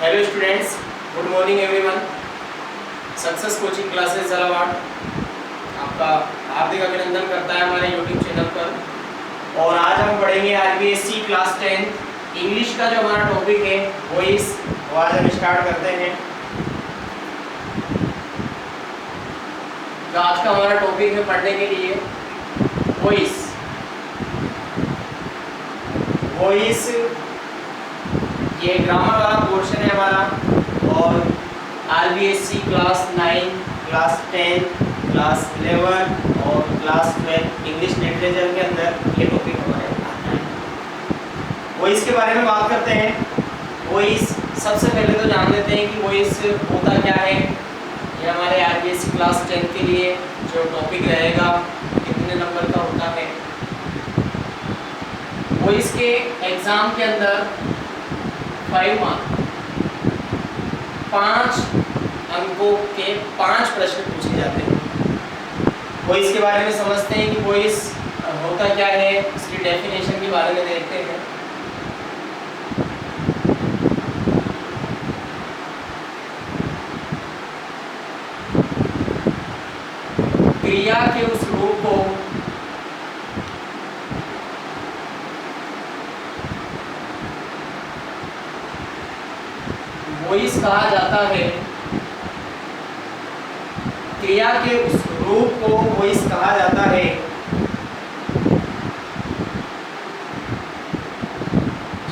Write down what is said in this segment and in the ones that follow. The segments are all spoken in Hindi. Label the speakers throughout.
Speaker 1: Hello students, good morning everyone. Success coaching classes Jhalawar आपका हार्दिक अभिनंदन करता है हमारे यूट्यूब चैनल पर। और आज हम पढ़ेंगे आरबीएससी क्लास 10 इंग्लिश का जो हमारा टॉपिक है वॉइस। तो आज हम स्टार्ट करते हैं। जो आज का हमारा टॉपिक है पढ़ने के लिए वॉइस। वॉइस ये ग्रामर वाला पोर्शन है हमारा। और आरबीएससी क्लास 9, क्लास 10, क्लास 11 और क्लास 12 इंग्लिश लिटरेचर के अंदर ये टॉपिक हमारे आता है। वॉइस के बारे में बात करते हैं। वॉइस सबसे पहले तो जान लेते हैं कि वॉइस होता क्या है। ये हमारे आरबीएससी क्लास 10 के लिए जो टॉपिक रहेगा कितने नंबर का होता है। वॉइस के एग्जाम के अंदर 5 मार्क 5 अंकों के 5 प्रश्न पूछे जाते हैं। वॉइस के बारे में समझते हैं कि वॉइस होता क्या है, इसकी डेफिनेशन के बारे में देखते हैं। क्रिया के उस रूप को वॉइस कहा जाता है। क्रिया के उस रूप को वॉइस कहा जाता है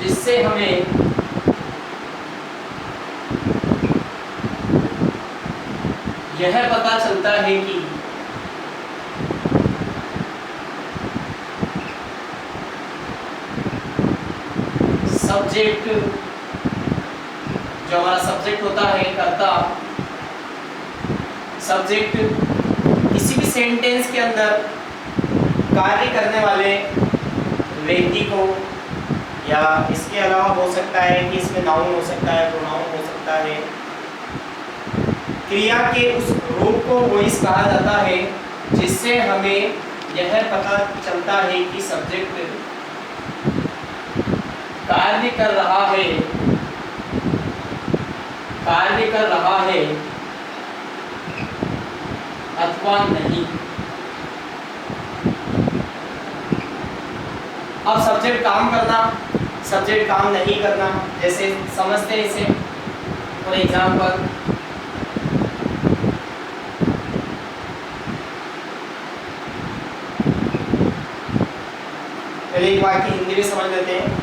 Speaker 1: जिससे हमें यह पता चलता है कि सब्जेक्ट, जो हमारा सब्जेक्ट होता है कर्ता, सब्जेक्ट किसी भी सेंटेंस के अंदर कार्य करने वाले व्यक्ति को, या इसके अलावा हो सकता है कि इसमें नाउन हो सकता है, प्रोनाउन हो सकता है, क्रिया के उस रूप को वॉइस कहा जाता है जिससे हमें यह पता चलता है कि सब्जेक्ट कार्य कर रहा है अथवा नहीं। अब सब्जेक्ट काम करना, सब्जेक्ट काम नहीं करना, जैसे समझते हैं इसे फॉर एग्जाम्पल। पहले एक वाक्य हिंदी में समझ लेते हैं।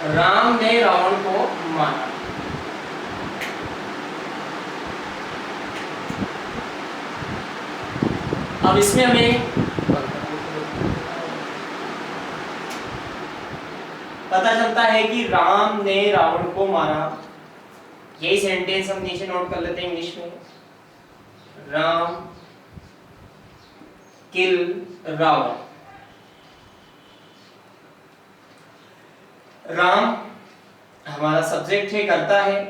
Speaker 1: राम ने रावण को मारा। अब इसमें हमें पता चलता है कि राम ने रावण को मारा। यही सेंटेंस हम नीचे नोट कर लेते हैं इंग्लिश में। राम किल रावण। राम हमारा सब्जेक्ट है, करता है,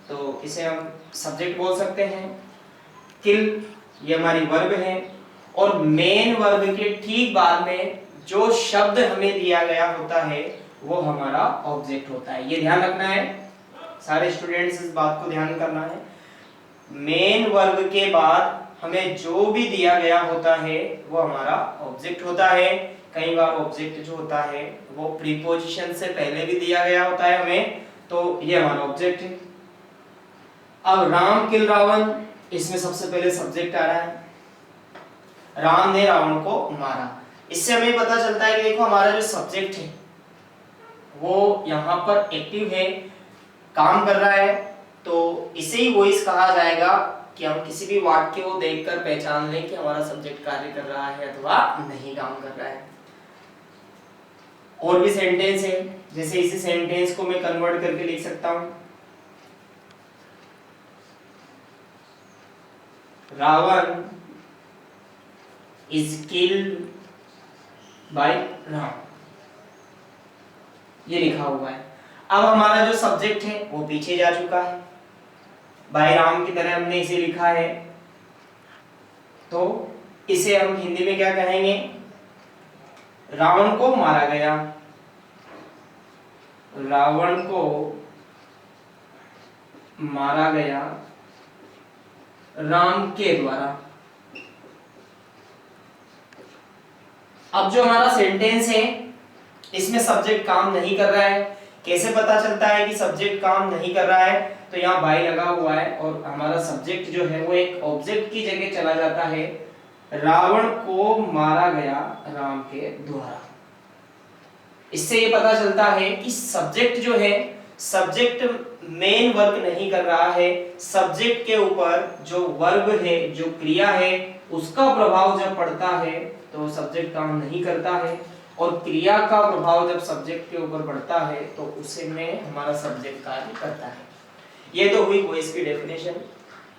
Speaker 1: तो इसे हम सब्जेक्ट बोल सकते हैं। किल ये हमारी वर्ब है। और मेन वर्ब के ठीक बाद में जो शब्द हमें दिया गया होता है वो हमारा ऑब्जेक्ट होता है। ये ध्यान रखना है, सारे स्टूडेंट्स इस बात को ध्यान करना है। मेन वर्ब के बाद हमें जो भी दिया गया होता है वो हमारा ऑब्जेक्ट होता है। कई बार ऑब्जेक्ट जो होता है वो प्रीपोजिशन से पहले भी दिया गया होता है हमें, तो ये हमारा ऑब्जेक्ट है। अब राम किल रावण, इसमें सबसे पहले सब्जेक्ट आ रहा है। राम ने रावण को मारा। इससे हमें पता चलता है कि देखो हमारा जो सब्जेक्ट है वो यहाँ पर एक्टिव है, काम कर रहा है, तो इसे ही वॉइस कहा जाएगा कि हम किसी भी वाक्य को देखकर पहचान लें कि हमारा सब्जेक्ट कार्य कर रहा है अथवा नहीं काम कर रहा है। और भी सेंटेंस है, जैसे इसी सेंटेंस को मैं कन्वर्ट करके लिख सकता हूं। Ravan is killed by Ram, ये लिखा हुआ है। अब हमारा जो सब्जेक्ट है वो पीछे जा चुका है, बाय राम की तरह हमने इसे लिखा है, तो इसे हम हिंदी में क्या कहेंगे? रावण को मारा गया, रावण को मारा गया राम के द्वारा। अब जो हमारा सेंटेंस है इसमें सब्जेक्ट काम नहीं कर रहा है। कैसे पता चलता है कि सब्जेक्ट काम नहीं कर रहा है? तो यहाँ बाय लगा हुआ है और हमारा सब्जेक्ट जो है वो एक ऑब्जेक्ट की जगह चला जाता है। रावण को मारा गया राम के द्वारा। इससे ये पता चलता है कि सब्जेक्ट जो है, सब्जेक्ट मेन वर्क नहीं कर रहा है। सब्जेक्ट के ऊपर जो वर्ब है, जो क्रिया है, उसका प्रभाव जब पड़ता है तो सब्जेक्ट काम नहीं करता है, और क्रिया का प्रभाव जब सब्जेक्ट के ऊपर पड़ता है तो उसे में हमारा सब्जेक्ट कार्य करता है। ये तो हुई वॉइस की डेफिनेशन,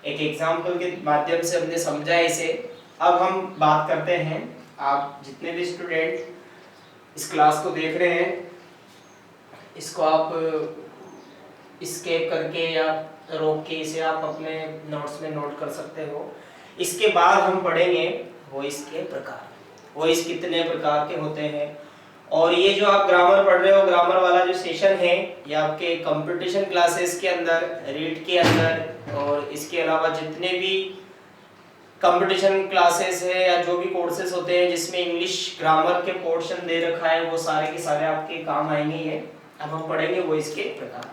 Speaker 1: एक एग्जांपल के माध्यम से हमने समझा इसे। अब हम बात करते हैं, आप जितने भी स्टूडेंट इस क्लास को देख रहे हैं, इसको आप स्केप करके या रोक के इसे आप अपने नोट्स में नोट कर सकते हो। इसके बाद हम पढ़ेंगे वॉइस के प्रकार, वॉइस कितने प्रकार के होते हैं। और ये जो आप ग्रामर पढ़ रहे हो, ग्रामर वाला जो सेशन है, ये आपके कंपटीशन क्लासेस के अंदर, रीड के अंदर, और इसके अलावा जितने भी कंपटीशन क्लासेस है या जो भी कोर्सेज होते हैं जिसमें इंग्लिश ग्रामर के पोर्शन दे रखा है, वो सारे के सारे आपके काम आएंगे। ये अब हम पढ़ेंगे वॉइस के प्रकार।